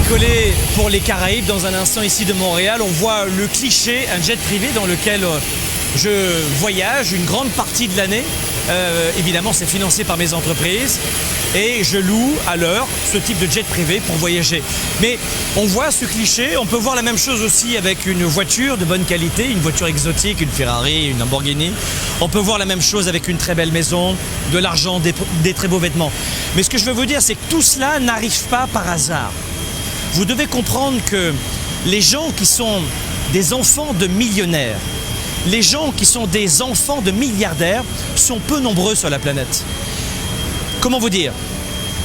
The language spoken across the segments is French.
décoller pour les Caraïbes dans un instant ici de Montréal. On voit le cliché, un jet privé dans lequel je voyage une grande partie de l'année. Évidemment, c'est financé par mes entreprises et je loue à l'heure ce type de jet privé pour voyager. Mais on voit ce cliché, on peut voir la même chose aussi avec une voiture de bonne qualité, une voiture exotique, une Ferrari, une Lamborghini. On peut voir la même chose avec une très belle maison, de l'argent, des très beaux vêtements. Mais ce que je veux vous dire, c'est que tout cela n'arrive pas par hasard. Vous devez comprendre que les gens qui sont des enfants de millionnaires, les gens qui sont des enfants de milliardaires sont peu nombreux sur la planète. Comment vous dire?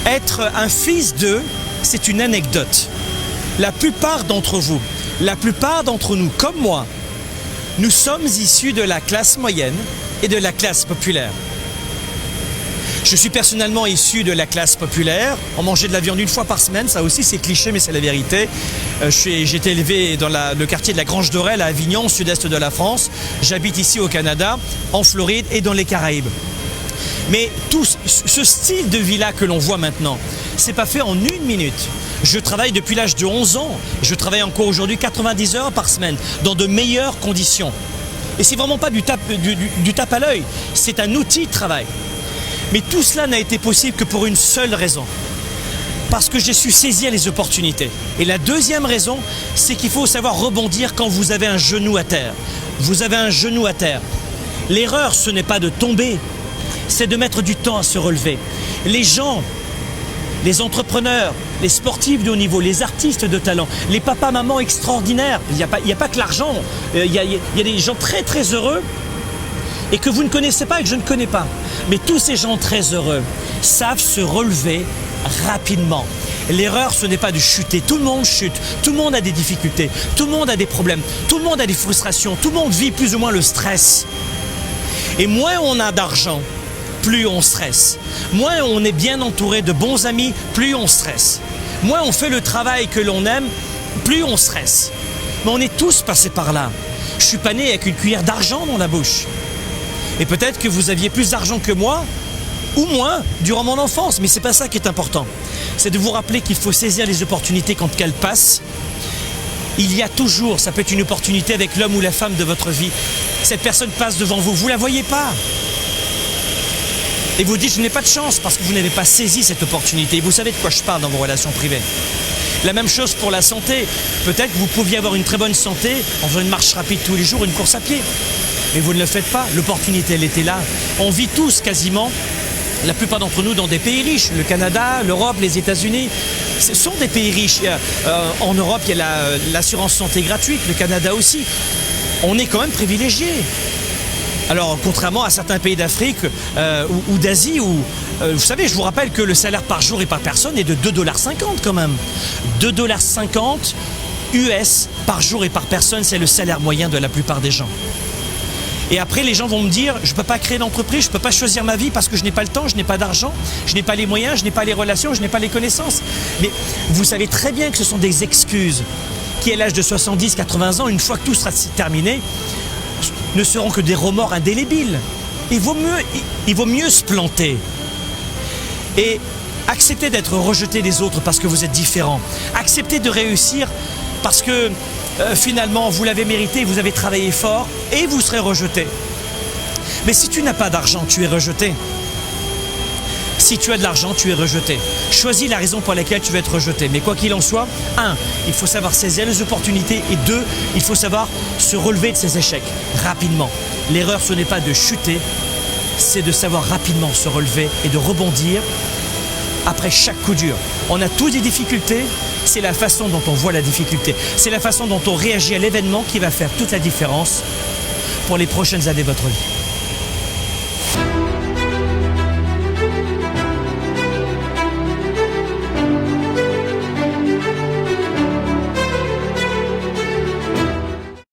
Être un fils d'eux, c'est une anecdote. La plupart d'entre vous, la plupart d'entre nous, comme moi, nous sommes issus de la classe moyenne et de la classe populaire. Je suis personnellement issu de la classe populaire. On mangeait de la viande une fois par semaine, ça aussi c'est cliché mais c'est la vérité. J'ai été élevé dans le quartier de la Grange d'Orel à Avignon, au sud-est de la France. J'habite ici au Canada, en Floride et dans les Caraïbes. Mais tout ce style de vie-là que l'on voit maintenant, c'est pas fait en une minute. Je travaille depuis l'âge de 11 ans. Je travaille encore aujourd'hui 90 heures par semaine, dans de meilleures conditions. Et c'est vraiment pas du tape à l'œil, c'est un outil de travail. Mais tout cela n'a été possible que pour une seule raison. Parce que j'ai su saisir les opportunités. Et la deuxième raison, c'est qu'il faut savoir rebondir quand vous avez un genou à terre. Vous avez un genou à terre. L'erreur, ce n'est pas de tomber, c'est de mettre du temps à se relever. Les gens, les entrepreneurs, les sportifs de haut niveau, les artistes de talent, les papas, mamans extraordinaires, il n'y a pas que l'argent, il y a des gens très très heureux et que vous ne connaissez pas et que je ne connais pas. Mais tous ces gens très heureux savent se relever rapidement. L'erreur, ce n'est pas de chuter. Tout le monde chute, tout le monde a des difficultés, tout le monde a des problèmes, tout le monde a des frustrations, tout le monde vit plus ou moins le stress. Et moins on a d'argent, plus on stresse. Moins on est bien entouré de bons amis, plus on stresse. Moins on fait le travail que l'on aime, plus on stresse. Mais on est tous passés par là. Je suis pas né avec une cuillère d'argent dans la bouche. Et peut-être que vous aviez plus d'argent que moi, ou moins, durant mon enfance. Mais c'est pas ça qui est important. C'est de vous rappeler qu'il faut saisir les opportunités quand elles passent. Il y a toujours, ça peut être une opportunité avec l'homme ou la femme de votre vie. Cette personne passe devant vous, vous la voyez pas. Et vous dites, je n'ai pas de chance parce que vous n'avez pas saisi cette opportunité. Et vous savez de quoi je parle dans vos relations privées. La même chose pour la santé. Peut-être que vous pouviez avoir une très bonne santé en faisant une marche rapide tous les jours, une course à pied. Mais vous ne le faites pas. L'opportunité, elle était là. On vit tous quasiment, la plupart d'entre nous, dans des pays riches. Le Canada, l'Europe, les États-Unis. Ce sont des pays riches. En Europe, il y a l'assurance santé gratuite. Le Canada aussi. On est quand même privilégiés. Alors, contrairement à certains pays d'Afrique ou d'Asie, où, vous savez, je vous rappelle que le salaire par jour et par personne est de 2,50 $ quand même. 2,50 $ US par jour et par personne, c'est le salaire moyen de la plupart des gens. Et après, les gens vont me dire, je ne peux pas créer d'entreprise, je ne peux pas choisir ma vie parce que je n'ai pas le temps, je n'ai pas d'argent, je n'ai pas les moyens, je n'ai pas les relations, je n'ai pas les connaissances. Mais vous savez très bien que ce sont des excuses qui, à l'âge de 70, 80 ans, une fois que tout sera terminé, ne seront que des remords indélébiles. Il vaut mieux se planter et accepter d'être rejeté des autres parce que vous êtes différent. Accepter de réussir parce que finalement vous l'avez mérité, vous avez travaillé fort et vous serez rejeté. Mais si tu n'as pas d'argent, tu es rejeté. Si tu as de l'argent, tu es rejeté. Choisis la raison pour laquelle tu vas être rejeté. Mais quoi qu'il en soit, 1, il faut savoir saisir les opportunités et 2, il faut savoir se relever de ses échecs rapidement. L'erreur, ce n'est pas de chuter, c'est de savoir rapidement se relever et de rebondir après chaque coup dur. On a tous des difficultés, c'est la façon dont on voit la difficulté. C'est la façon dont on réagit à l'événement qui va faire toute la différence pour les prochaines années de votre vie.